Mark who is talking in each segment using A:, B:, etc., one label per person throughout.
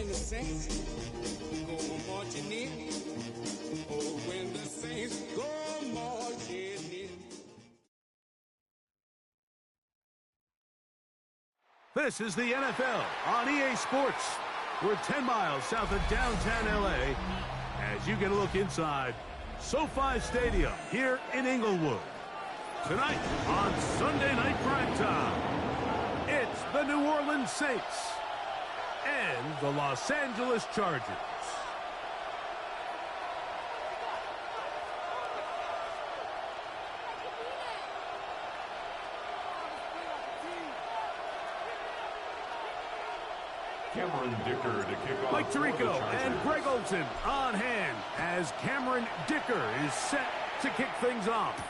A: when the saints go marching in. Oh, when the saints go marching in.
B: This is the NFL on EA Sports. We're 10 miles south of downtown L.A. as you get a look inside SoFi Stadium here in Inglewood. Tonight on Sunday Night Primetime, it's the New Orleans Saints and the Los Angeles Chargers.
C: Cameron Dicker to kick off.
B: Mike Tirico and Greg Olsen on hand as Cameron Dicker is set to kick things off.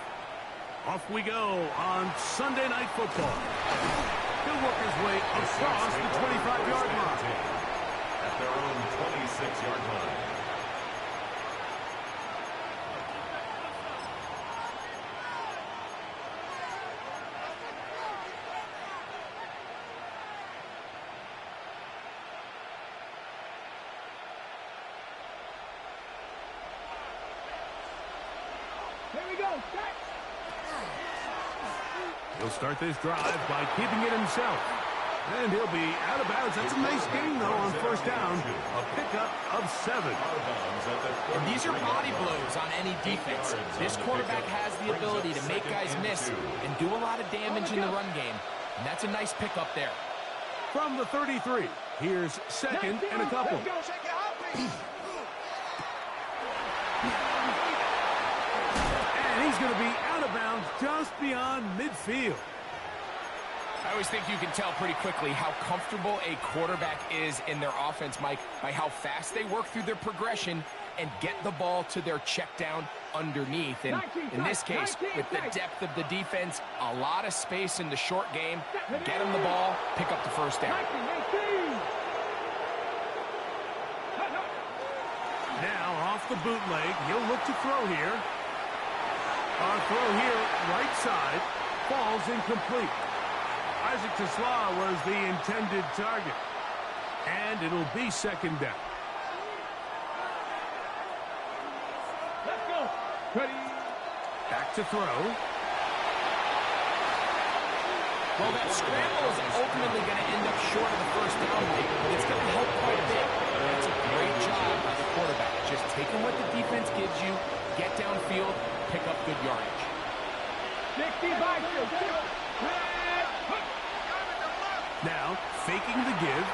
B: Off we go on Sunday Night Football. He'll work his way across the 25-yard line.
C: At their own 26-yard line.
B: He'll start this drive by keeping it himself. And he'll be out of bounds. That's a nice gain, though, on first down. A pickup of 7.
D: And these are body blows on any defense. This quarterback has the ability to make guys miss and do a lot of damage in the run game. And that's a nice pickup there.
B: From the 33, here's second and a couple. And he's going to be out of bounds just beyond midfield.
D: I always think you can tell pretty quickly how comfortable a quarterback is in their offense, Mike, by how fast they work through their progression and get the ball to their check down underneath. And in this case, with the depth of the defense, a lot of space in the short game, get them the ball, pick up the first down.
B: Now off the bootleg, he'll look to throw here. Our throw here, right side, falls incomplete. Isaac Tesla was the intended target. And it'll be second down.
E: Let's go. Ready.
B: Back to throw.
D: Well, that scramble is ultimately going to end up short of the first down, Mike, but it's going to help quite a bit. That's a great job by the quarterback. Just taking what the defense gives you, get downfield, pick up good yardage.
E: 65.
B: Now, faking the give.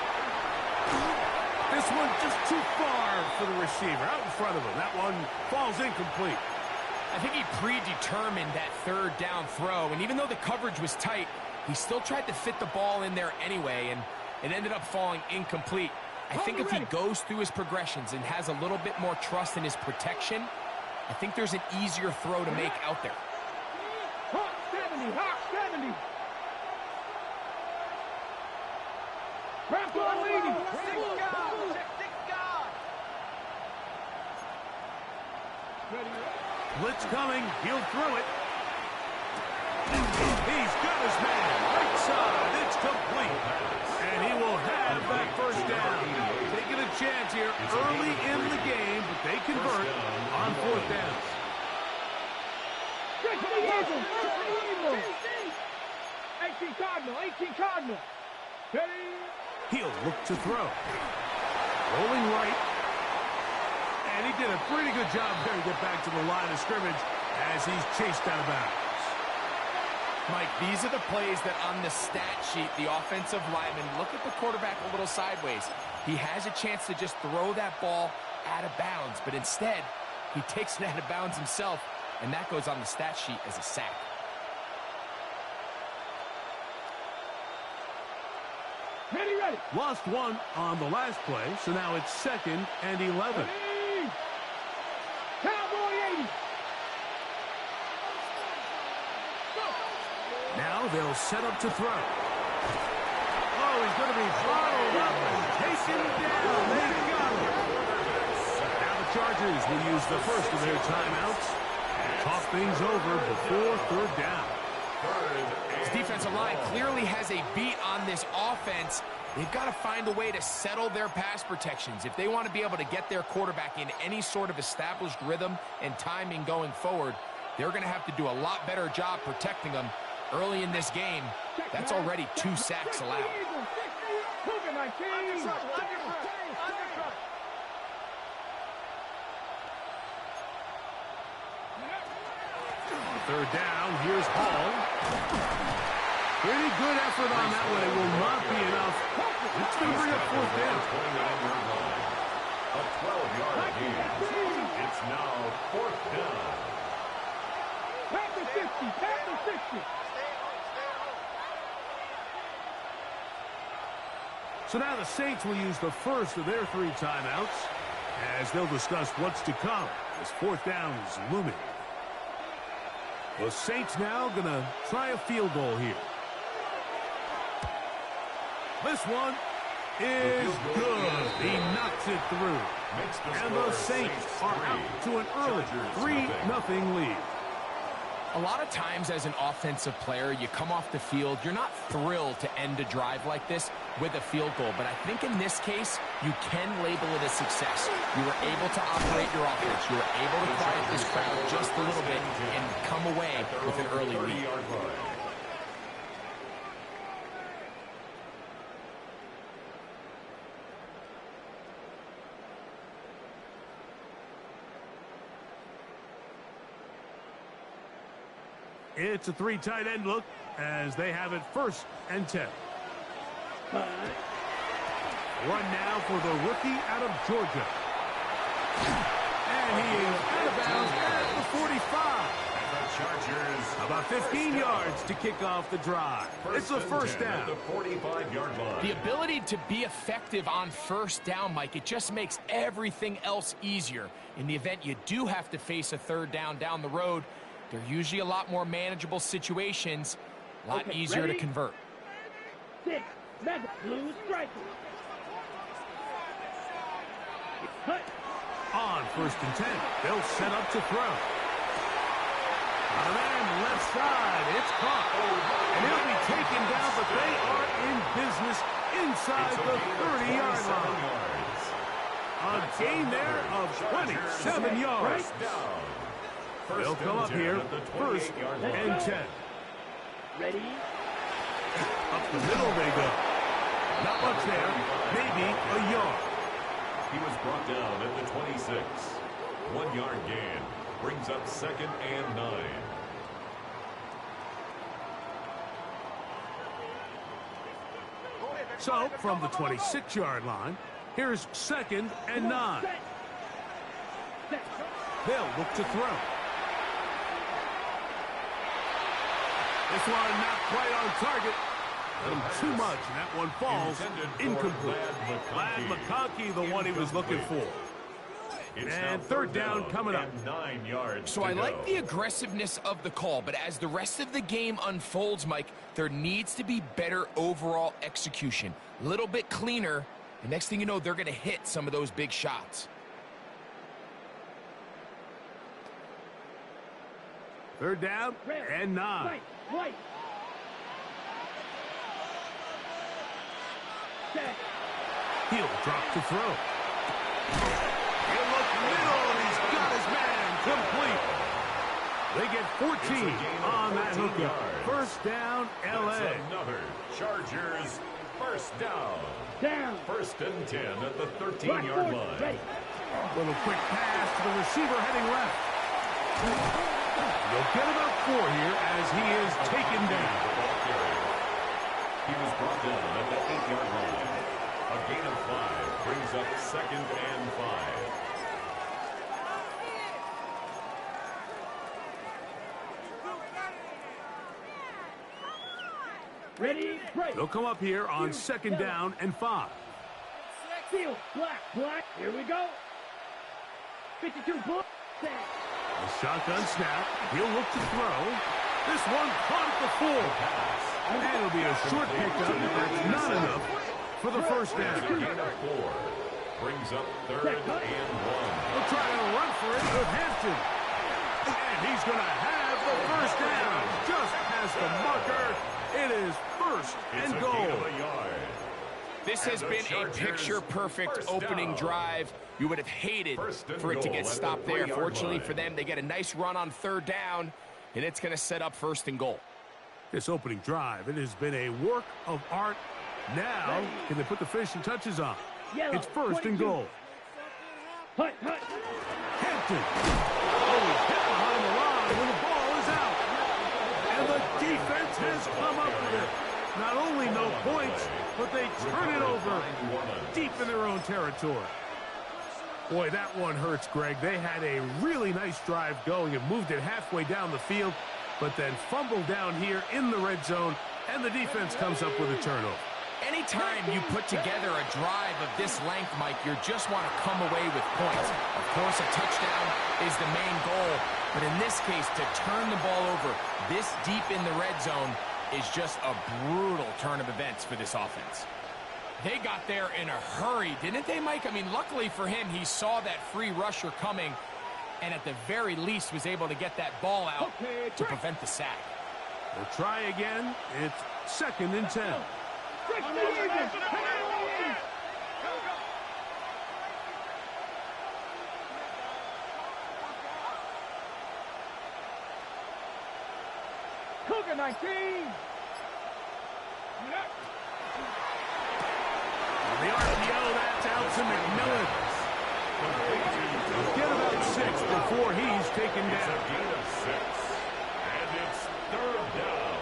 B: This one just too far for the receiver, out in front of him. That one falls incomplete.
D: I think he predetermined that third down throw, and even though the coverage was tight, he still tried to fit the ball in there anyway, and it ended up falling incomplete. I think if he goes through his progressions and has a little bit more trust in his protection, I think there's an easier throw to make out there.
E: Hawk 70, Hawk 70. Wrap on leading.
B: Blitz coming. He'll throw it. He's got his man. Right side. It's complete. And he will have that first down. Taking a chance here early in the game, but they convert on fourth down.
E: 18 Cardinal, 18 Cardinal. Ready?
B: He'll look to throw. Rolling right. And he did a pretty good job there to get back to the line of scrimmage as he's chased out of bounds.
D: Mike, these are the plays that on the stat sheet, the offensive lineman look at the quarterback a little sideways. He has a chance to just throw that ball out of bounds, but instead, he takes it out of bounds himself, and that goes on the stat sheet as a sack.
E: Ready, ready.
B: Lost one on the last play, so now it's second and 11.
E: Ready. Cowboy 80. Go.
B: Now they'll set up to throw. Oh, he's going to be throttled up and taken down. They got him. Now the Chargers will use the first of their timeouts and talk things over before third down.
D: His defensive line clearly has a beat on this offense. They've got to find a way to settle their pass protections. If they want to be able to get their quarterback in any sort of established rhythm and timing going forward, they're going to have to do a lot better job protecting them early in this game. That's already 2 sacks allowed.
B: Third down, here's Hall. Pretty good effort on that one. It will not be enough. It's going to bring up fourth down.
C: A 12-yard gain. It's now fourth down.
E: Pass the 50, pass the 60.
B: So now the Saints will use the first of their 3 timeouts as they'll discuss what's to come as fourth down is looming. The Saints now going to try a field goal here. This one is good. He knocks it through. And the Saints are out to an early 3-0 lead.
D: A lot of times as an offensive player, you come off the field, you're not thrilled to end a drive like this with a field goal. But I think in this case, you can label it a success. You were able to operate your offense. You were able to quiet this crowd just a little bit and come away with an early lead.
B: It's a 3 tight end look as they have it 1st and 10. Run now for the rookie out of Georgia. And he is out of bounds at the 45. About 15 yards to kick off the drive. It's a first down.
C: The 45-yard line.
D: The ability to be effective on first down, Mike, it just makes everything else easier. In the event you do have to face a third down the road, they're usually a lot more manageable situations, a lot easier to convert.
E: 6, mega blue striker.
B: On 1st and 10, they'll set up to throw. And then left side, it's caught. And he'll be taken down, but they are in business inside the 30-yard line. A gain there of 27 yards. They'll come up here, 1st and 10.
E: Ready?
B: Up the middle they go. Not much there, maybe a yard.
C: He was brought down at the 26. 1-yard gain brings up 2nd and 9.
B: So, from the 26-yard line, here's 2nd and 9. They'll look to throw. This one not quite on target. A little too much, and that one falls incomplete. Ladd McConkey, the one he was looking for. And 3rd down coming up.
C: 9 yards.
D: So I like the aggressiveness of the call, but as the rest of the game unfolds, Mike, there needs to be better overall execution. A little bit cleaner, and next thing you know, they're going to hit some of those big shots.
B: 3rd down and 9.
E: White.
B: He'll drop to throw. He'll look middle, and he's got his man complete. They get 14 on that hookup. 1st down, L.A.
C: Another Chargers 1st down. 1st and 10 at the 13-yard line.
B: Little quick pass to the receiver heading left. They'll get about 4 here as he is taken down.
C: He was brought down at the 8-yard line. A gain of 5 brings up 2nd and 5.
E: Ready, break.
B: They'll come up here on 2nd down and 5.
E: Field, black. Here we go. 52 bull.
B: A shotgun snap. He'll look to throw. This one caught at the 4. And it'll be a short pickup, but that's not enough for the 1st down.
C: Gain of 4 brings up 3rd and 1.
B: They'll try to run for it with Hampton. And he's going to have the first down, just past the marker. It is first and goal.
D: This has been a picture-perfect opening drive. You would have hated for it to get stopped there. Fortunately for them, they get a nice run on third down, and it's going to set up first and goal.
B: This opening drive, it has been a work of art. Now, can they put the finishing touches on? It's first and goal. Hampton. Oh, he's hit behind the line when the ball is out. And the defense has come up with it. Not only no points, but they turn it over deep in their own territory. Boy, that one hurts, Greg. They had a really nice drive going and moved it halfway down the field, but then fumbled down here in the red zone, and the defense comes up with a turnover.
D: Anytime you put together a drive of this length, Mike, you just want to come away with points. Of course, a touchdown is the main goal, but in this case, to turn the ball over this deep in the red zone is just a brutal turn of events for this offense. They got there in a hurry, didn't they, Mike? I mean, luckily for him, he saw that free rusher coming and at the very least was able to get that ball out to prevent the sack.
B: We'll try again. It's second and 10.
E: Cougar 19.
B: The RPO, that's out to McMillan. Get about 6 before he's taken down.
C: Gain of 6. And it's third down.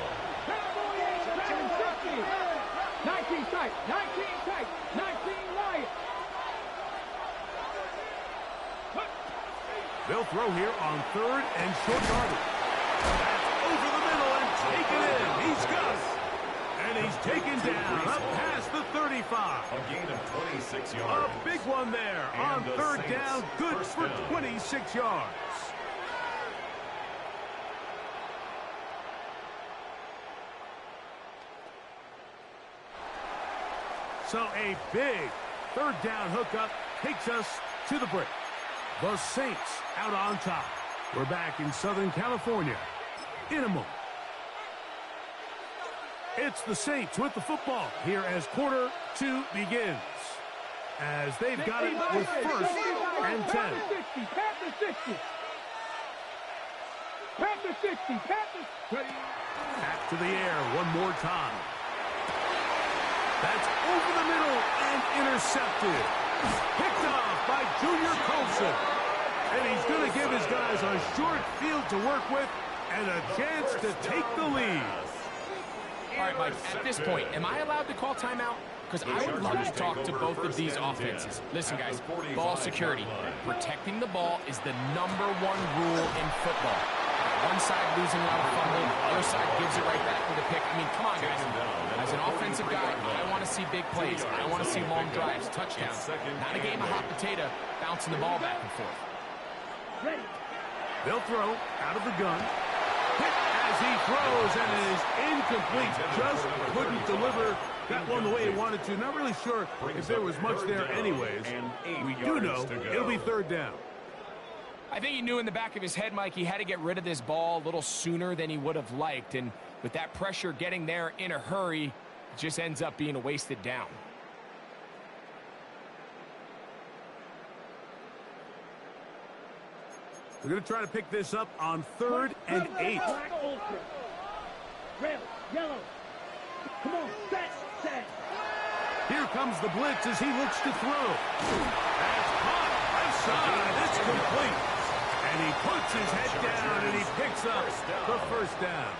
E: 19 tight, 19 tight, 19 wide.
B: They'll throw here on third and short yardage. That's over the middle and taken in. He's got it. And he's taken down up past the 35.
C: A gain of 26 yards.
B: A big one there on third down. Good for 26 yards. So a big third down hookup takes us to the break. The Saints out on top. We're back in Southern California in a moment. It's the Saints with the football here as quarter 2 begins. As they've got it with first and 10.
E: Pat the 60. Pat the 60. Pat the 60.
B: Back to the air one more time. That's over the middle and intercepted. Picked off by Junior Colson. And he's going to give his guys a short field to work with and a chance to take the lead.
D: All right, Mike, at this point, am I allowed to call timeout? Because I would love to talk to both of these offenses. Listen, guys, ball security. Protecting the ball is the #1 rule in football. One side losing a lot of fumble, the other side gives it right back with a pick. I mean, come on, guys. As an offensive guy, I want to see big plays. I want to see long drives, touchdowns. Not a game of hot potato, bouncing the ball back and forth.
B: They'll throw out of the gun. Hit as he throws, and it is incomplete. Just couldn't deliver that one the way he wanted to. Not really sure if there was much there anyways. We do know it'll be third down.
D: I think he knew in the back of his head, Mike, he had to get rid of this ball a little sooner than he would have liked. And with that pressure getting there in a hurry, it just ends up being a wasted down.
B: We're going to try to pick this up on third and 8.
E: Red, yellow. Come on, set.
B: Here comes the blitz as he looks to throw. That's caught. Left side. It's complete. And he puts his head down and he picks up the first down.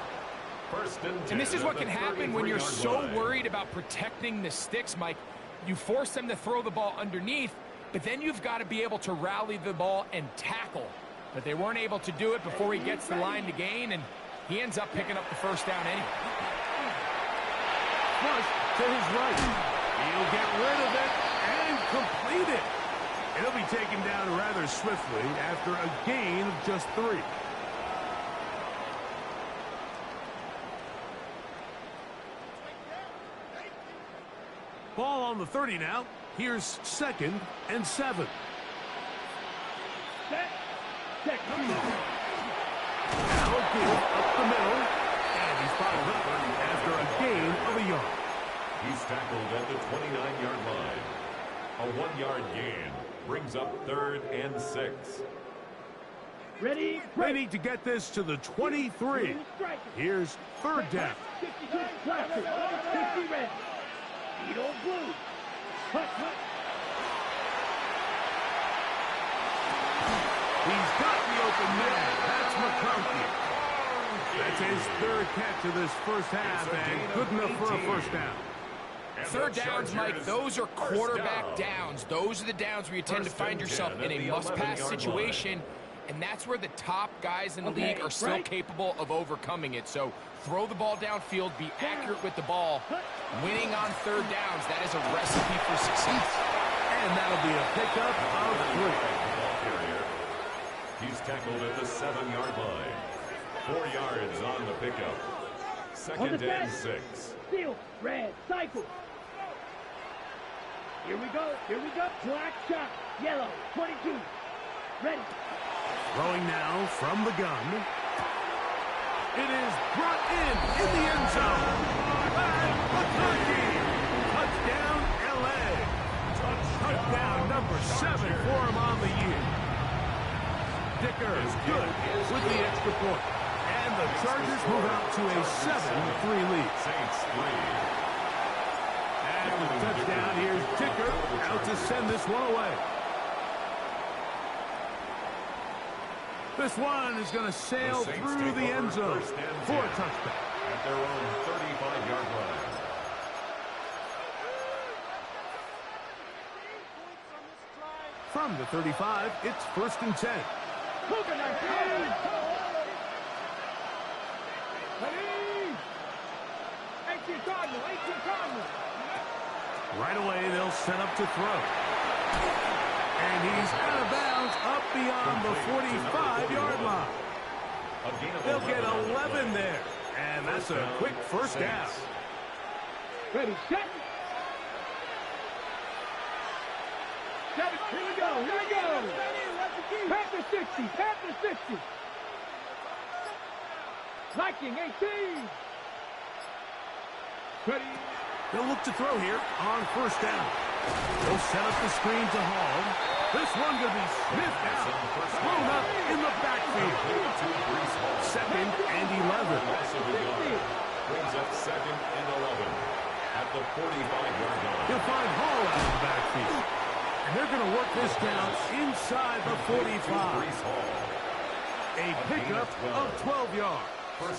D: And this is what can happen when you're so worried about protecting the sticks, Mike. You force them to throw the ball underneath, but then you've got to be able to rally the ball and tackle. But they weren't able to do it before he gets the line to gain, and he ends up picking up the first down anyway.
B: Flush to his right. He'll get rid of it and complete it. It'll be taken down rather swiftly after a gain of just 3. Ball on the 30 now. Here's second and 7.
E: Set.
B: Now a backfield, up the middle, and he's followed up after a gain of a yard.
C: He's tackled at the 29-yard line. A 1-yard gain brings up 3rd and 6.
E: Ready?
B: They need to get this to the 23. Here's 3rd down.
E: 52 plastic. 50 red. Beetle blue. Hut, hut.
B: He's got the open man. That's McConkey. That's his 3rd catch of this first half, and good enough for a first down.
D: Third downs, Mike, those are quarterback downs. Those are the downs where you tend to find yourself in a must-pass situation, and that's where the top guys in the league are still capable of overcoming it. So throw the ball downfield, be accurate with the ball. Winning on 3rd downs, that is a recipe for success.
B: And that'll be a pickup of 3.
C: He's tackled at the 7-yard line. 4 yards on the pickup. 2nd and 6.
E: Seal, red, cycle. Here we go, black shot, yellow, 22. Ready.
B: Throwing now from the gun. It is brought in the end zone. And McConkey. Touchdown, L.A. Touchdown number 7 for him on the year. Dicker is good with the extra point. And the Chargers move out to a 7-3 lead.
C: Saints 3.
B: And with the touchdown, here's Dicker out to send this one away. This one is going to sail through the end zone for a touchdown.
C: At their own 35-yard line.
B: From the 35, it's 1st and 10.
E: Cougar 19. Ready. 18 Cardinal, 18 Cardinal.
B: Right away, they'll set up to throw. And he's out of bounds up beyond the 45-yard line. They'll get 11 there. And that's a quick first down.
E: Ready, set. Here we go, here we go. Panther 60, Panther 60. Viking 18. Ready.
B: They'll look to throw here on 1st down. They'll set up the screen to Hall. This one going to be sniffed out. Thrown up in the backfield. 2nd and 11.
C: Brings up 2nd and 11 at the 45-yard line.
B: He'll find Hall out of the backfield. And they're going to work this down inside the 45. A pickup of 12 yards.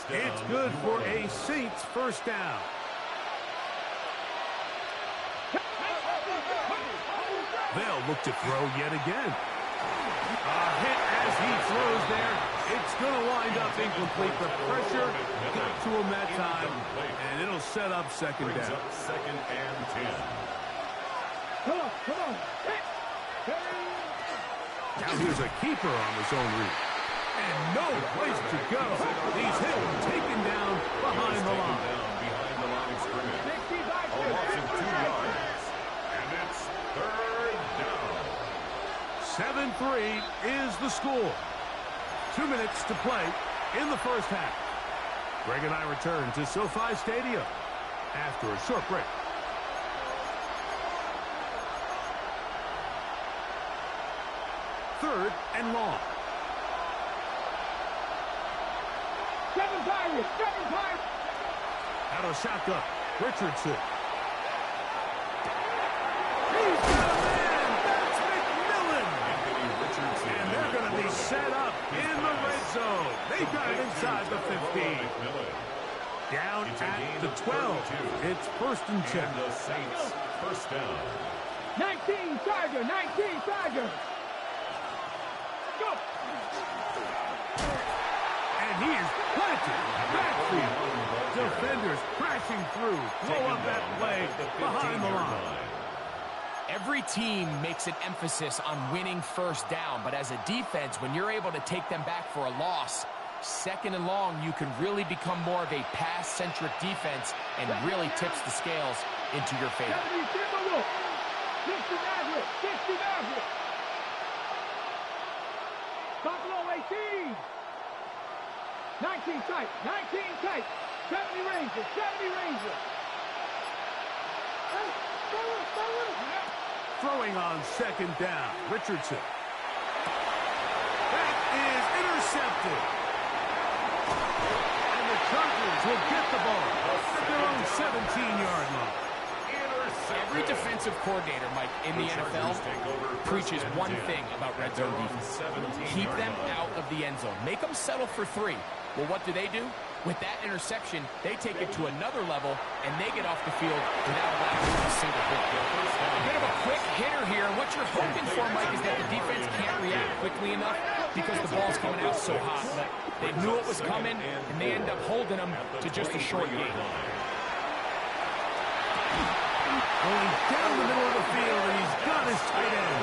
B: It's good for a Saints first down. They'll look to throw yet again. A hit as he throws there. It's going to wind up incomplete. The pressure got to him that time, and it'll set up 2nd down.
C: 2nd and 10.
E: Come on.
B: Now here's a keeper on his own read. And no place to go. He's hit and taken down behind the line.
C: Behind the line of scrimmage. A loss of 2 yards. And it's 3rd down.
B: 7-3 is the score. 2 minutes to play in the first half. Greg and I return to SoFi Stadium after a short break. Third and long.
E: 7 Pirates, 7 Pirates.
B: Out of shotgun, Richardson. He's got a man. That's McMillan.
C: Anthony Richardson.
B: And they're going to be set up in the red zone. They've got it inside the 15. Down at the 12. It's 1st and 10.
C: And the Saints first down.
E: 19 Charger, 19 Charger. Go.
B: And he is planted. Backfield. Defenders crashing through. Blow up that play behind the line.
D: Every team makes an emphasis on winning first down, but as a defense, when you're able to take them back for a loss, 2nd and long, you can really become more of a pass-centric defense and really tips the scales into your favor.
E: 60 Maverick. Buffalo 18. 19 tight. 19 tight. 70 Ranger. 70 Ranger.
B: Throwing on second down. Richardson. That is intercepted. And the Chargers will get the ball at their own 17-yard line.
D: Every defensive coordinator, Mike, in the NFL preaches one thing about red zone defense. Keep them out of the end zone. Make them settle for 3. Well, what do? With that interception, they take it to another level, and they get off the field without allowing a single point. A bit of a quick hitter here, and what you're hoping for, Mike, is that the defense can't react quickly enough because the ball's coming out so hot. But they knew it was coming, and they end up holding them to just a short gain.
B: Going down the middle of the field, and he's got his tight end.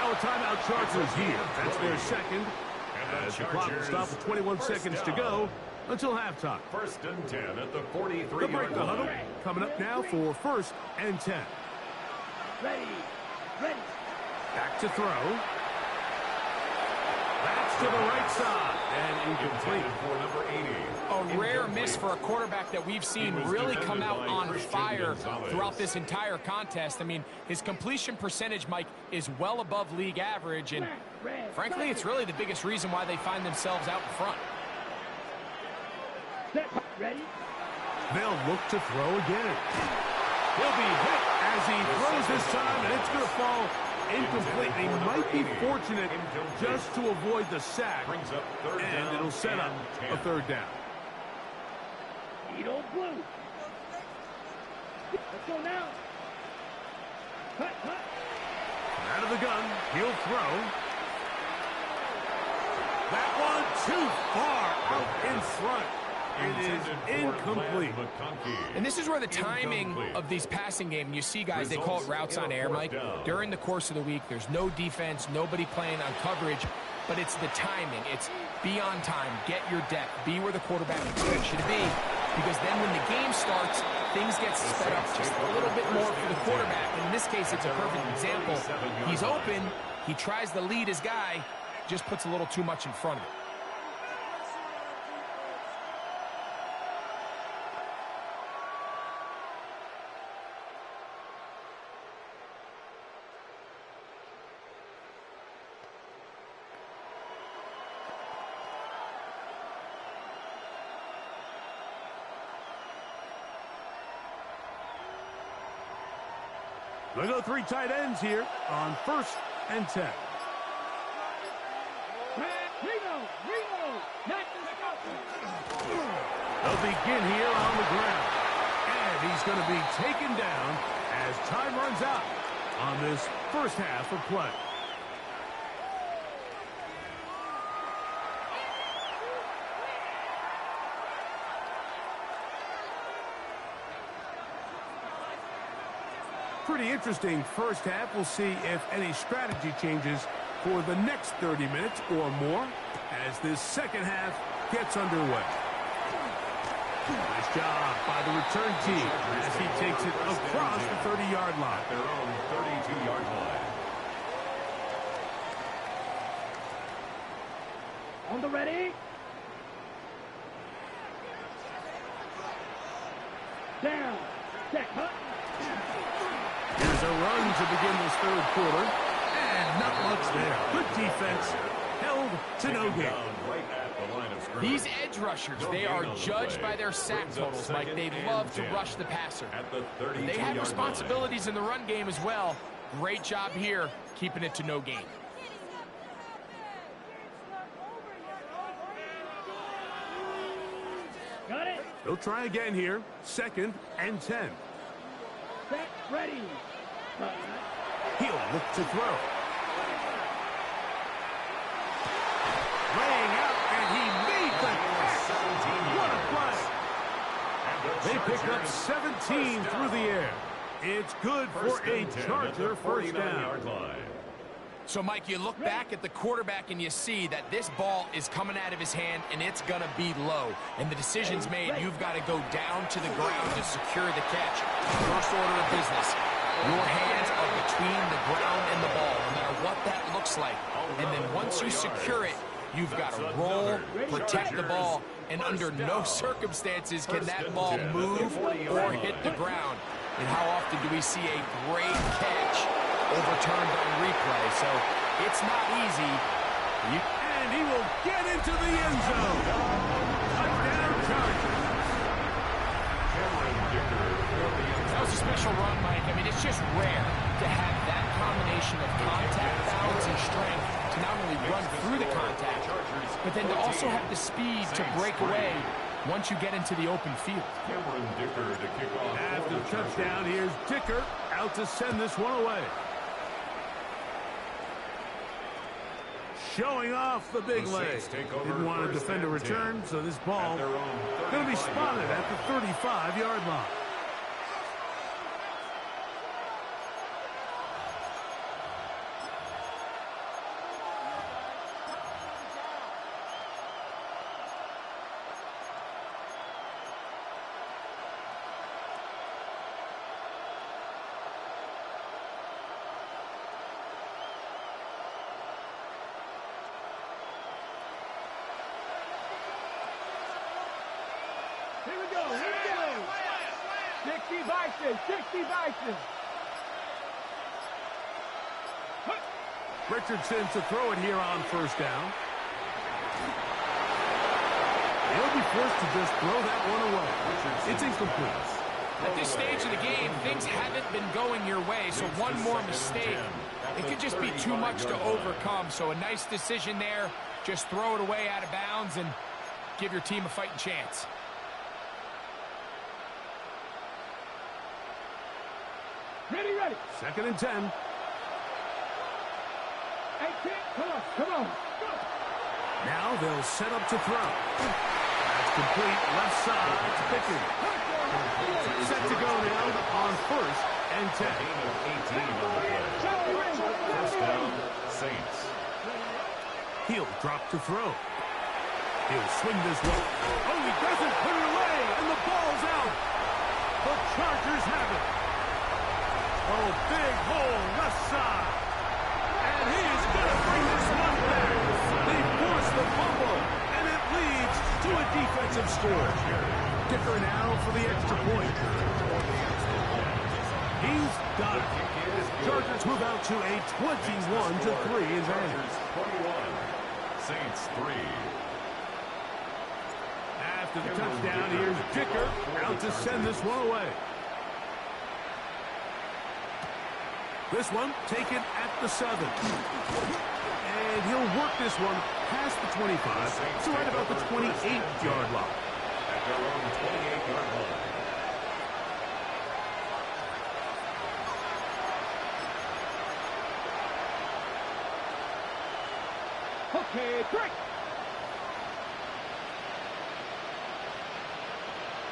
B: Now a timeout Chargers here. That's their second. As the clock will stop with 21 seconds to go until halftime.
C: 1st and 10 at the 43-yard line.
B: The break the huddle coming up now for 1st and 10.
E: Ready.
B: Back to throw. That's to the right side. And incomplete.
C: For number 80.
D: A rare miss for a quarterback that we've seen really come out on fire throughout this entire contest. I mean, his completion percentage, Mike, is well above league average, and frankly, it's really the biggest reason why they find themselves out in front.
E: Ready.
B: They'll look to throw again. He'll be hit as he throws this time, and it's going to fall incomplete. They might be fortunate just to avoid the sack, and it'll set up a 3rd down.
E: Edo blue. Let's go now. Cut.
B: Out of the gun, he'll throw. That one too far out in front. It is incomplete.
D: And this is where the timing of these passing game, you see guys, they call it routes on air, Mike. During the course of the week, there's no defense, nobody playing on coverage, but it's the timing. It's be on time, get your depth, be where the quarterback expects you to be, because then when the game starts, things get sped up just a little bit more for the quarterback. And in this case, it's a perfect example. He's open, he tries to lead his guy, just puts a little too much in front of him.
B: They go 3 tight ends here on 1st and 10. They'll begin here on the ground. And he's going to be taken down as time runs out on this first half of play. Pretty interesting first half. We'll see if any strategy changes for the next 30 minutes or more as this second half gets underway. Nice job by the return team as he takes it across the 30-yard line.
C: Their own 32-yard line.
E: On the ready. Down. Check. Hut.
B: Here's a run to begin this 3rd quarter. And not much there. Good defense. Held to no gain.
D: These edge rushers, they are judged by their sack totals. Like, they love to rush the passer. They have responsibilities in the run game as well. Great job here, keeping it to no gain.
E: Got it.
B: They'll try again here. 2nd and 10.
E: Set. Ready.
B: He'll look to throw. Laying out, and he made the catch. What a play. They pick up 17 through the air. It's good for a Charger first down.
D: So, Mike, you look back at the quarterback and you see that this ball is coming out of his hand and it's going to be low. And the decision's made. You've got to go down to the ground to secure the catch. First order of business. Your hands are between the ground and the ball, no matter what that looks like. And then once you secure it, You've got to roll, protect the ball, and under no circumstances can that ball move or hit the ground. And how often do we see a great catch overturned on replay? So it's not easy.
B: And he will get into the end zone. Touchdown, Chargers.
D: That was a special run, Mike. I mean, it's just rare to have that combination of contact, balance, and strength to not only run through the contact, but then to also have the speed to break away once you get into the open field.
B: After the touchdown, here's Dicker out to send this one away. Showing off the big leg. Didn't want to defend a return, so this ball going to be spotted at the 35-yard line.
E: Here we go. 60 Bison.
B: Richardson to throw it here on first down. He'll be forced to just throw that one away. It's incomplete.
D: At this stage of the game, things haven't been going your way, so one more mistake, it could just be too much to overcome. So a nice decision there. Just throw it away out of bounds and give your team a fighting chance.
E: Ready.
B: 2nd and 10.
E: 18. Come on. Go.
B: Now they'll set up to throw. That's complete. Left side to Pickens. Set to go now on 1st and 10.
C: First down, Saints.
B: He'll drop to throw. He'll swing this one. Oh, he doesn't put it away, and the ball's out. The Chargers have it. Oh, big hole left side. And he is going to bring this one back. They force the fumble, and it leads to a defensive score. Dicker now for the extra point. He's got it. Chargers move out to a 21-3 advantage.
C: 21, Saints 3.
B: After the touchdown, here's Dicker out to send this one away. This one taken at the 7. And he'll work this one past the 25, so right about the 28-yard line.
C: At their own 28-yard line.
E: Okay, break.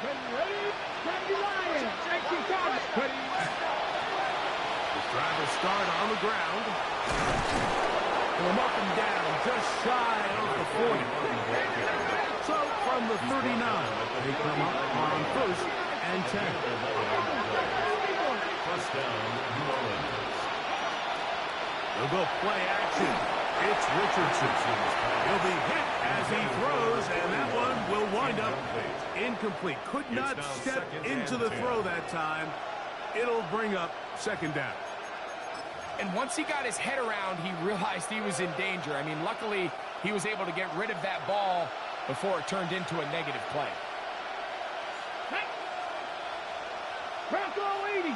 E: Ready? Sandy Ryan. Thank you, guys. Ready.
B: Drive will start on the ground. Come up and down, just shy of the 40. So from the 39, they come up on 1st and 10.
C: First down, New Orleans.
B: They'll go play action. It's Richardson. He'll be hit as he throws, and that one will wind up incomplete. Could not step into the throw that time. It'll bring up 2nd down.
D: And once he got his head around, he realized he was in danger. I mean, luckily, he was able to get rid of that ball before it turned into a negative play.
E: Hey. Bronco 80.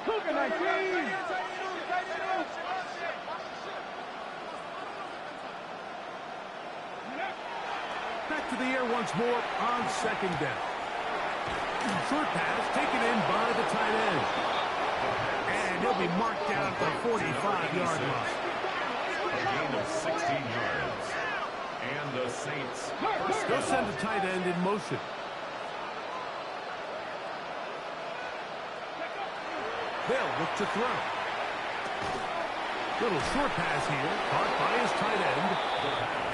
E: Cougar 19.
B: Back to the air once more on 2nd down. Short pass taken in by the tight end. And he'll be marked down at the 45-yard line.
C: A gain of 16 yards. And the Saints.
B: They'll send the tight end in motion. They'll look to throw. Little short pass here, caught by his tight end.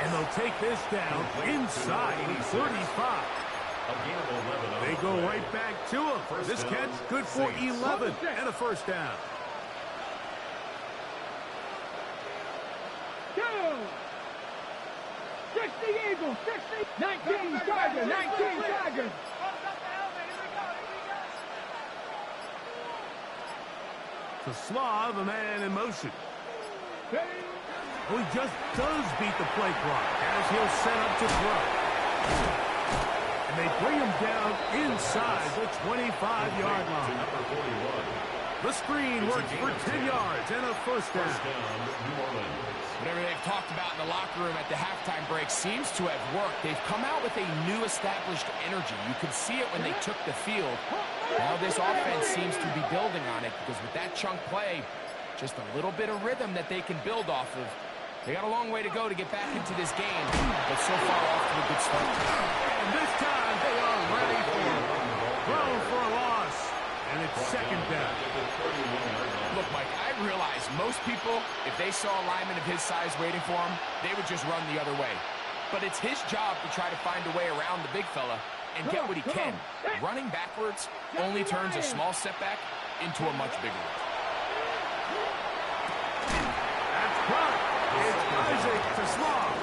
B: And they'll take this down inside 35.
C: A gain of 11.
B: They go right back to him. This catch good for 11 and a first down.
E: 60 Eagles, 60, 19 Tigers, 19 Tigers.
B: To Slav, a man in motion. He just does beat the play clock as he'll set up to throw. And they bring him down inside the 25-yard line. The screen works for 10 yards and a first down.
D: Whatever they've talked about in the locker room at the halftime break seems to have worked. They've come out with a new established energy. You could see it when they took the field. Now this offense seems to be building on it because with that chunk play, just a little bit of rhythm that they can build off of. They got a long way to go to get back into this game, but so far off to a good start.
B: And this time they are ready for it. Thrown for a loss, and it's second down.
D: Look, Mike, I realize most people, if they saw a lineman of his size waiting for him, they would just run the other way. But it's his job to try to find a way around the big fella and get what he can. Running backwards only turns a small setback into a much bigger one.
B: That's right. It's Isaac to Slav.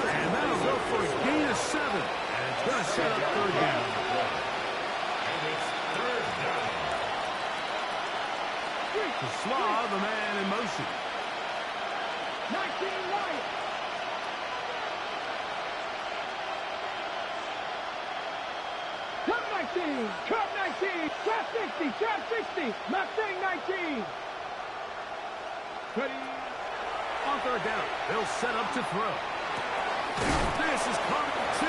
B: And that'll go for a gain of 7. And it's going to set up third down.
C: And it's third down.
B: To Slav, a man in motion.
E: 19 Lions. Trap 19, trap 19, trap 60, trap 60, Mustang 19.
B: Ready? On third down, they'll set up to throw. This is caught at 2.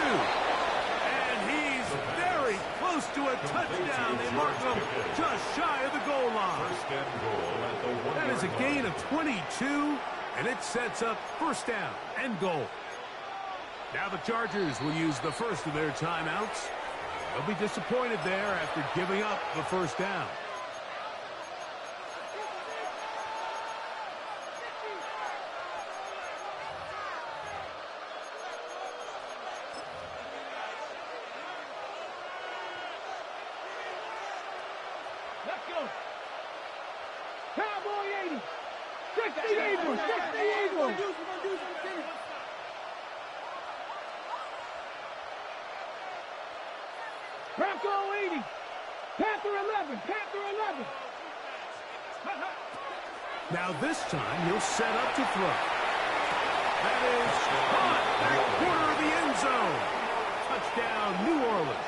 B: And he's very close to a touchdown. They mark him just shy of the goal line.
C: First and goal at the 1 yard line.
B: That is a gain of 22, and it sets up first down and goal. Now the Chargers will use the first of their timeouts. They'll be disappointed there after giving up the first down.
E: Let's go. Cowboy 80. 60 Eagles, 60 Eagles. Bronco 80. Panther 11, Panther 11.
B: Now this time he'll set up to throw. That is caught back corner of the end zone. Touchdown, New Orleans.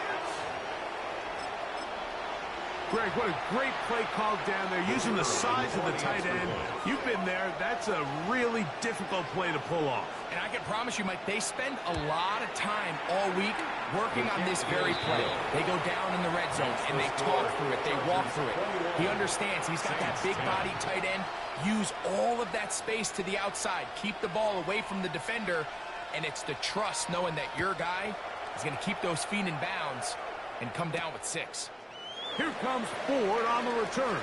B: Greg, what a great play called down there, using the size of the tight end. You've been there. That's a really difficult play to pull off.
D: And I can promise you, Mike, they spend a lot of time all week working on this very play. They go down in the red zone, and they talk through it. They walk through it. He understands he's got that big body tight end. Use all of that space to the outside. Keep the ball away from the defender, and it's the trust knowing that your guy is going to keep those feet in bounds and come down with 6.
B: Here comes Ford on the return.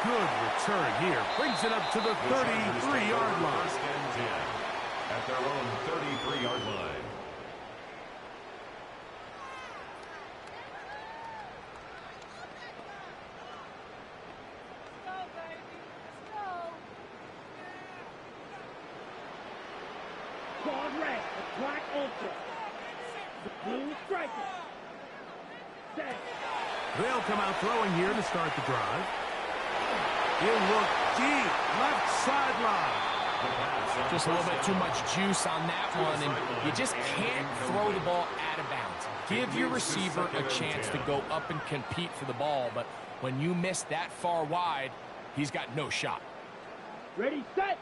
B: Good return here. Brings it up to the 33-yard line.
C: First and 10 at their own 33-yard line.
E: Quad red, the black ultra. The blue striker.
B: They'll come out throwing here to start the drive. He'll look deep, left sideline.
D: Just a little bit too much juice on that one, and you just can't throw the ball out of bounds. Give your receiver a chance to go up and compete for the ball, but when you miss that far wide, he's got no shot.
E: Ready, set.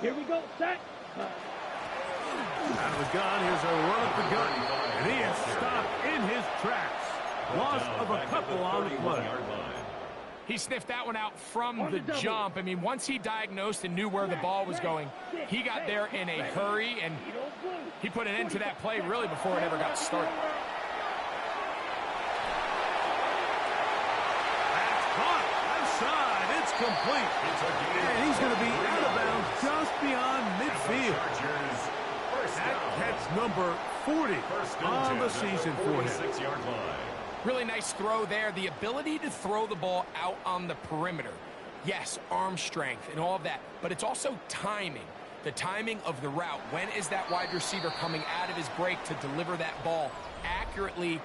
E: Here we go, set.
B: Out of the gun, here's a run up the gun, and he is stopped in his tracks. Loss of a couple on the play.
D: He sniffed that one out from the jump. I mean, once he diagnosed and knew where the ball was going, he got there in a hurry, and he put an end to that play really before it ever got started.
B: That's caught. Left side. It's complete. And he's going to be out of bounds just beyond midfield. That's number 40 on the season for him.
D: Really nice throw there. The ability to throw the ball out on the perimeter. Yes, arm strength and all of that, but it's also timing. The timing of the route. When is that wide receiver coming out of his break to deliver that ball accurately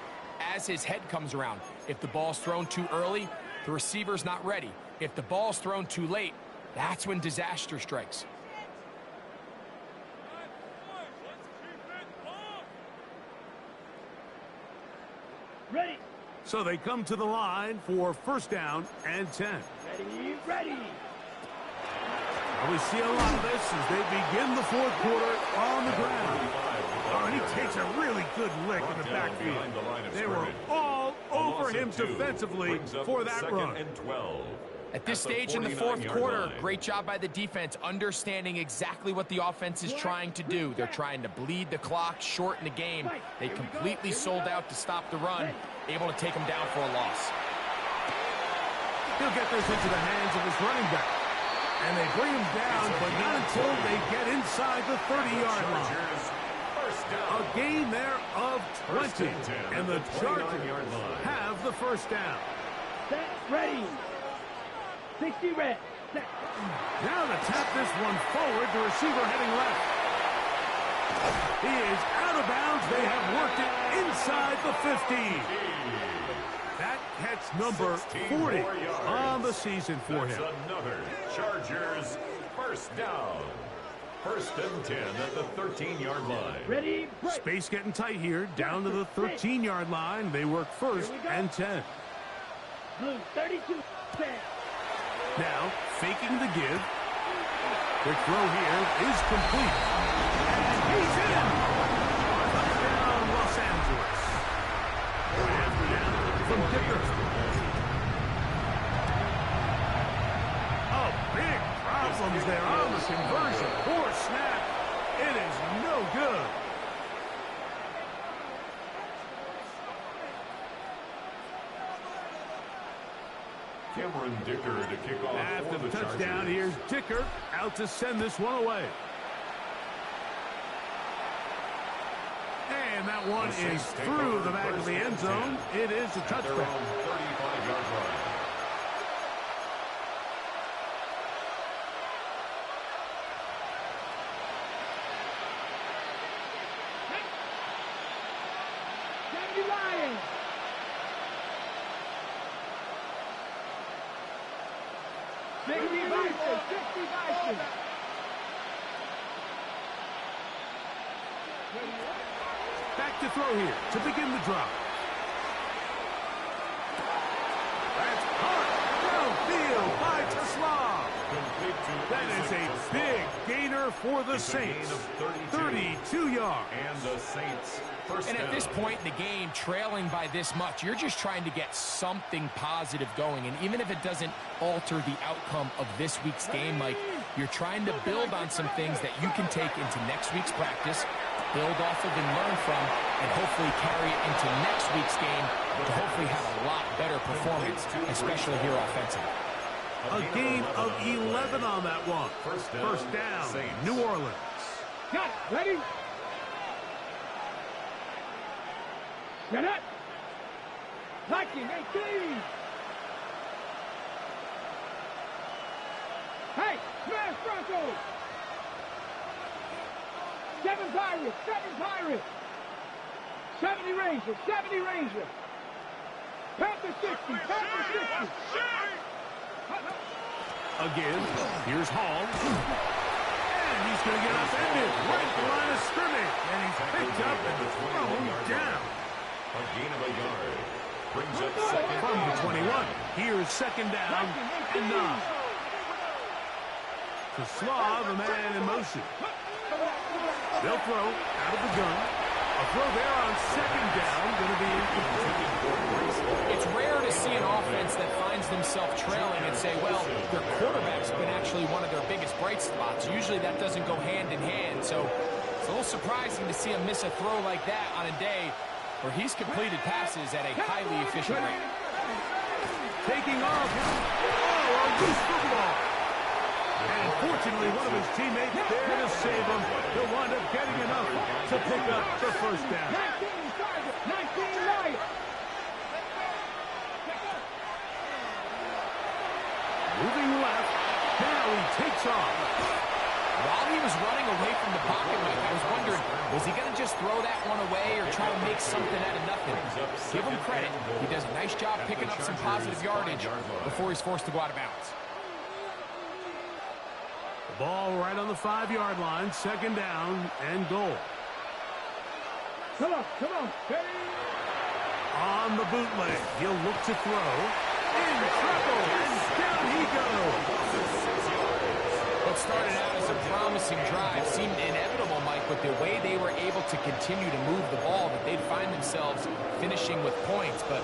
D: as his head comes around? If the ball's thrown too early, the receiver's not ready. If the ball's thrown too late, that's when disaster strikes.
E: Ready.
B: So they come to the line for first down and 10.
E: Ready, ready.
B: We see a lot of this as they begin the fourth quarter on the ground. Oh, and he takes a really good lick in the backfield. They were all over him defensively for that run.
D: At this stage in the fourth quarter, great job by the defense, understanding exactly what the offense is trying to do. They're trying to bleed the clock, shorten the game. They completely sold out to stop the run, able to take them down for a loss.
B: He'll get this into the hands of his running back. And they bring him down, but not until they get inside the 30-yard line. A gain there of 20, and the Chargers have the first down.
E: Set, ready. 60 red. Set.
B: Now to tap this one forward, the receiver heading left. He is out of bounds. They have worked it inside the 15. That catch number 40 on the season for him.
C: Another Chargers first down. First and 10 at the 13-yard line.
E: Ready, break.
B: Space getting tight here, down to the 13-yard line. They work first and 10.
E: Blue 32. Set.
B: Now, faking the give. Quick throw here is complete. And he's in. Touchdown, Los Angeles. After down from Dicker. Oh, big problems there on the conversion. Poor snap. It is no good.
C: Cameron Dicker to kick off
B: After
C: for
B: the touchdown,
C: Chargers.
B: here's Dicker out to send this one away. And that one is through the back of the end zone. It is a touchdown.
C: 35-yard line.
E: Lions.
B: Back to throw here to begin the drop. That's caught downfield by Tesla. That is a big gainer for the Saints. 32 yards.
C: And the Saints first
D: And at
C: down.
D: this point in the game, trailing by this much, you're just trying to get something positive going. And even if it doesn't alter the outcome of this week's game, Mike, you're trying to build on some things that you can take into next week's practice, build off of and learn from, and hopefully carry it into next week's game to hopefully have a lot better performance, especially here offensively.
B: A gain of 11 on that one.
C: First down, Saints.
B: New Orleans.
E: Got it. Ready? Get it. Liking 18. Hey, smash Broncos. 7 Pirates. 7 Pirates. 70 Rangers. 70 Rangers. Panther 60. Panther 60.
B: Again, here's Hall. And he's going to get upended right at the line of scrimmage. And he's picked up and thrown down.
C: A gain of a yard. Brings up second
B: From the
C: down.
B: 21. Here's second down and 9. To Slav, a man in motion. They'll throw out of the gun. A throw there on second down. Going to be incomplete.
D: It's rare to see an offense that finds themselves trailing and say, well, their quarterback's been actually one of their biggest bright spots. Usually that doesn't go hand in hand. So it's a little surprising to see him miss a throw like that on a day where he's completed passes at a highly efficient rate.
B: Taking off. Oh, a loose football. And fortunately, one of his teammates there to save him. He'll wind up getting enough to pick up the first down.
E: 19 Chargers. 19 Lions.
B: Moving left. off.
D: While he was running away from the pocket, Mike, I was wondering, was he going to just throw that one away or try to make something out of nothing? Give him credit. He does a nice job picking up some positive yardage before he's forced to go out of bounds.
B: The ball right on the 5-yard line. Second down and goal.
E: Come on, come on.
B: On the bootleg, he'll look to throw. In trouble, and down he goes.
D: What started out as a promising drive seemed inevitable, Mike, with the way they were able to continue to move the ball, that they'd find themselves finishing with points. But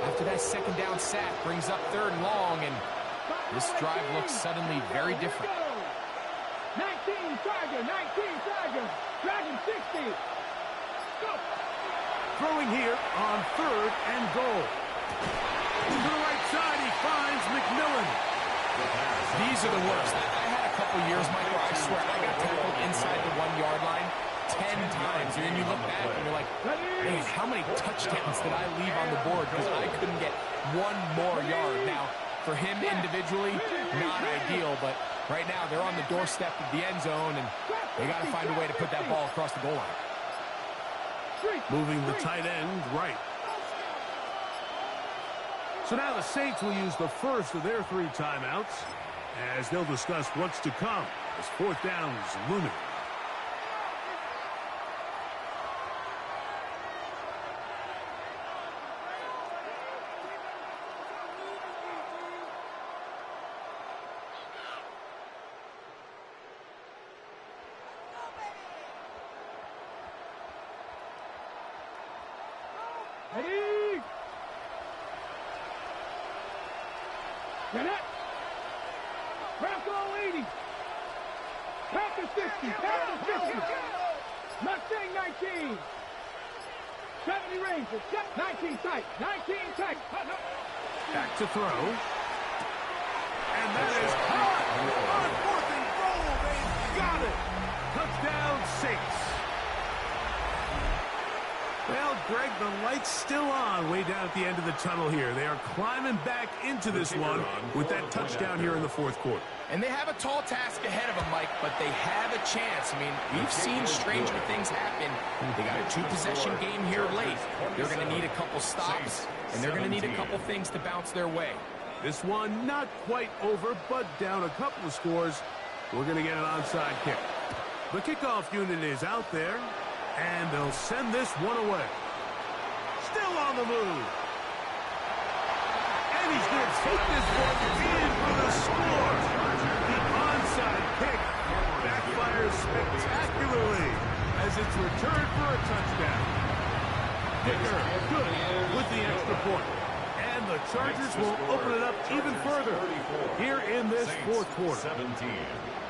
D: after that second down sack brings up 3rd and long, and this drive looks suddenly very different.
E: 19 Tiger, Dragon 60. Go.
B: Throwing here on 3rd and goal. To the right side, he finds McMillan.
D: These are the worst. I had a couple years, Mike, where I swear I got tackled inside the 1-yard line 10 times. And then you look back and you're like, man, how many touchdowns did I leave on the board because I couldn't get one more yard? Now, for him individually, not ideal, but right now they're on the doorstep of the end zone, and they got to find a way to put that ball across the goal line.
B: Moving the tight end right. So now the Saints will use the first of their 3 timeouts as they'll discuss what's to come as 4th down is looming.
E: Ready? Get it. Bronco 80. Packers 50. Packers 50. Mustang 19. 70 Rangers. 19 tight. 19 tight.
B: Back to throw. And that is caught. On 4th and goal. They've got it. Touchdown Saints. Well, Greg, the light's still on way down at the end of the tunnel here. They are climbing back into this one with that touchdown here in the 4th quarter.
D: And they have a tall task ahead of them, Mike, but they have a chance. I mean, we've seen stranger things happen. They got a 2-possession game here late. They're going to need a couple stops, and they're going to need a couple things to bounce their way.
B: This one not quite over, but down a couple of scores. We're going to get an onside kick. The kickoff unit is out there, and they'll send this one away. Still on the move. And he's going to take this one in for the score. The onside kick backfires spectacularly as it's returned for a touchdown. Dicker good with the extra point. And the Chargers will open it up even further here in this 4th quarter.
C: 17.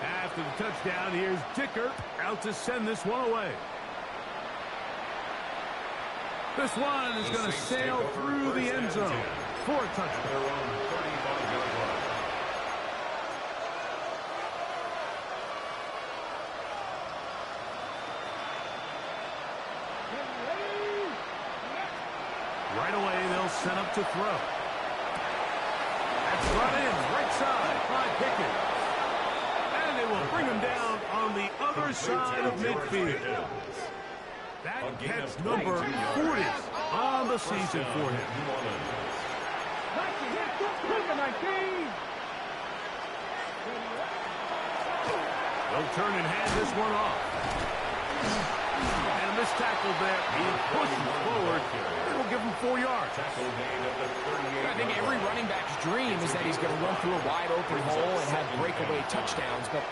B: After the touchdown, here's Dicker out to send this one away. This one is going to sail through the end zone for a touchdown.
C: Their own 35-yard line.
B: Right away, they'll set up to throw. That's run in, right side by Pickett. And they will bring him down on the other side of midfield. That gets number 40 on the season for him. They'll turn and hand this one off. And this tackle there, he pushes forward. It'll give him 4 yards.
D: I think every running back's dream is that he's going to run through a wide open hole and have breakaway touchdowns, but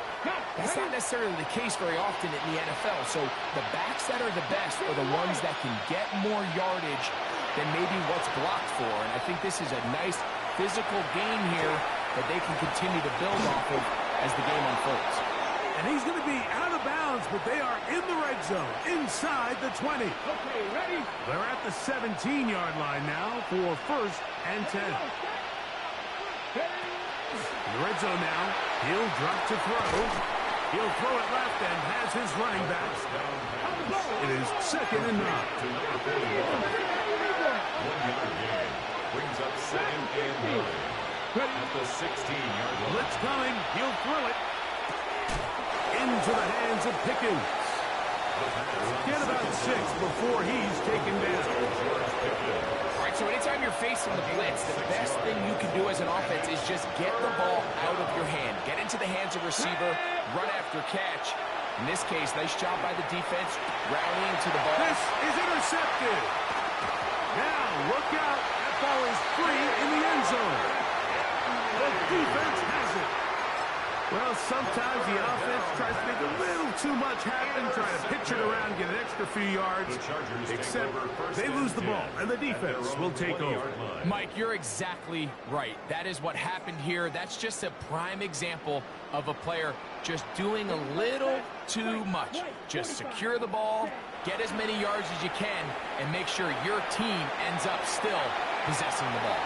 D: that's not necessarily the case very often in the NFL. So the backs that are the best are the ones that can get more yardage than maybe what's blocked for. And I think this is a nice physical game here that they can continue to build off of as the game unfolds.
B: And he's going to be out of bounds, but they are in the red zone, inside the 20.
E: Okay, ready?
B: They're at the 17-yard line now for 1st and 10. In the red zone now, he'll drop to throw. He'll throw it left and has his running backs. It is 2nd and 9.
C: 1-yard gain. Brings up 2nd and 9. At the 16-yard line.
B: Blitz coming. He'll throw it. into the hands of Pickens. Get about 6 before he's taken down.
D: All right, so anytime you're facing the blitz, the best thing you can do as an offense is just get the ball out of your hand. Get into the hands of receiver, run after catch. In this case, nice job by the defense, rallying to the ball.
B: This is intercepted. Now, look out. That ball is free in the end zone. The defense has it. Well, sometimes the offense tries to make a little too much happen, try to pitch it around, get an extra few yards, except they lose the ball, and the defense will take over.
D: Mike, you're exactly right. That is what happened here. That's just a prime example of a player just doing a little too much. Just secure the ball, get as many yards as you can, and make sure your team ends up still possessing the ball.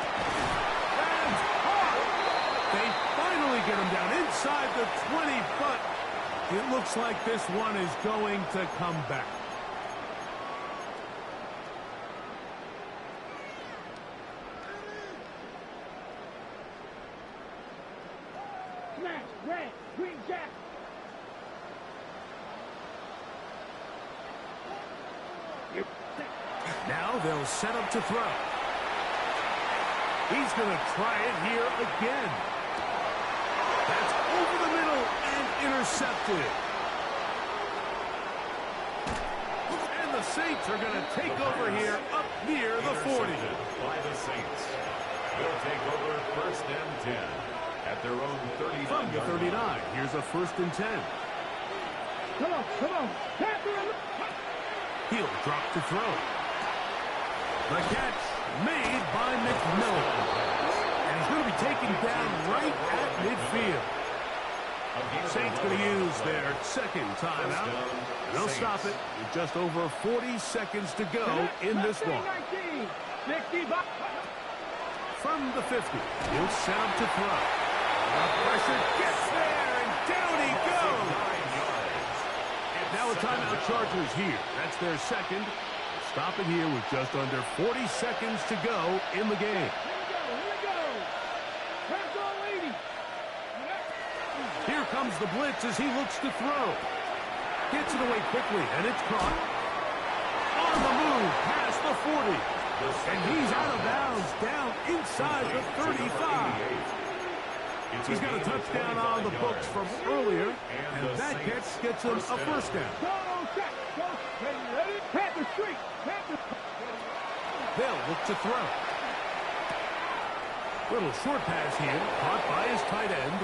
B: They finally get him down inside the 20, but it looks like this one is going to come back.
E: Smash, red, green jack.
B: Now they'll set up to throw. He's going to try it here again. That's over the middle and intercepted. And the Saints are going to take over here up near the 40.
C: By the Saints. They'll take over 1st and 10 at their own 39.
B: From the 39, here's a 1st and 10.
E: Come on, come on.
B: He'll drop to throw. The catch made by McMillan. And he's going to be taken down right at midfield. Saints going to use their 2nd timeout. They'll stop it with just over 40 seconds to go in this one. From the 50, he'll set up to throw. The pressure gets there, and down he goes. Now a timeout Chargers here. That's their 2nd. Stop it here with just under 40 seconds to go in the game. Here comes the blitz as he looks to throw. Gets it away quickly, and it's caught. On the move, past the 40. And he's out of bounds, down inside the 35. He's got a touchdown on the books from earlier, and that catch gets him a 1st down. They'll look to throw. Little short pass here, caught by his tight end.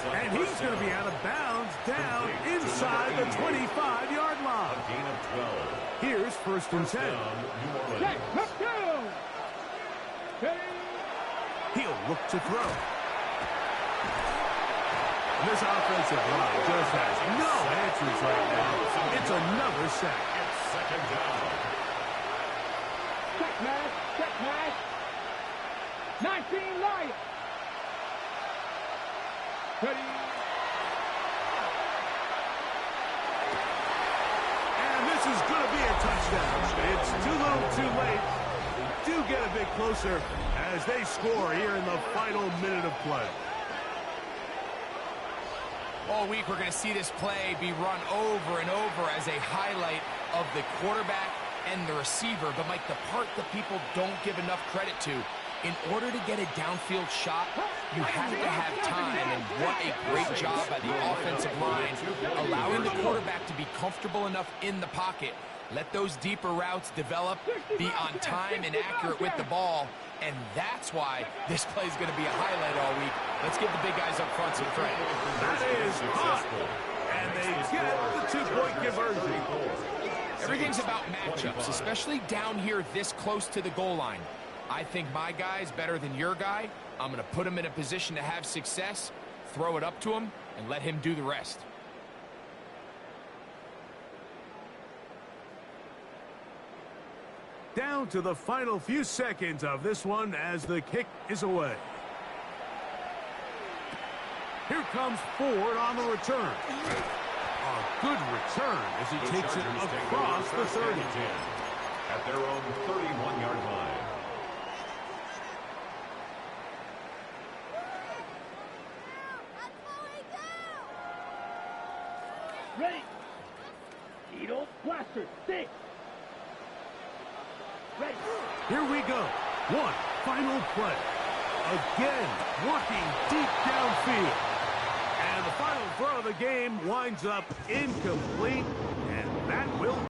B: And he's going to be out of bounds down inside the 25-yard line.
C: A gain of 12.
B: Here's 1st and 10. He'll look to throw. This offensive line just has no answers right now. It's another sack.
C: It's 2nd down.
E: Check match. 19 Lions. Ready.
B: And this is going to be a touchdown. It's too little too late. They do get a bit closer as they score here in the final minute of play.
D: All week, we're going to see this play be run over and over as a highlight of the quarterback and the receiver. But, Mike, the part that people don't give enough credit to, in order to get a downfield shot, you have to have time. And what a great job by the offensive line, allowing the quarterback to be comfortable enough in the pocket. Let those deeper routes develop, be on time and accurate with the ball. And that's why this play is going to be a highlight all week. Let's give the big guys up front some credit.
B: That is hot. And they get the 2-point conversion.
D: Everything's about matchups, especially down here this close to the goal line. I think my guy's better than your guy. I'm going to put him in a position to have success, throw it up to him, and let him do the rest.
B: Down to the final few seconds of this one as the kick is away. Here comes Ford on the return. A good return as he takes it across the 30.
C: At their own 31-yard line.
E: Needle, blaster, six. Ready.
B: Here we go. One final play. Again, working deep downfield. And the final throw of the game winds up incomplete, and that will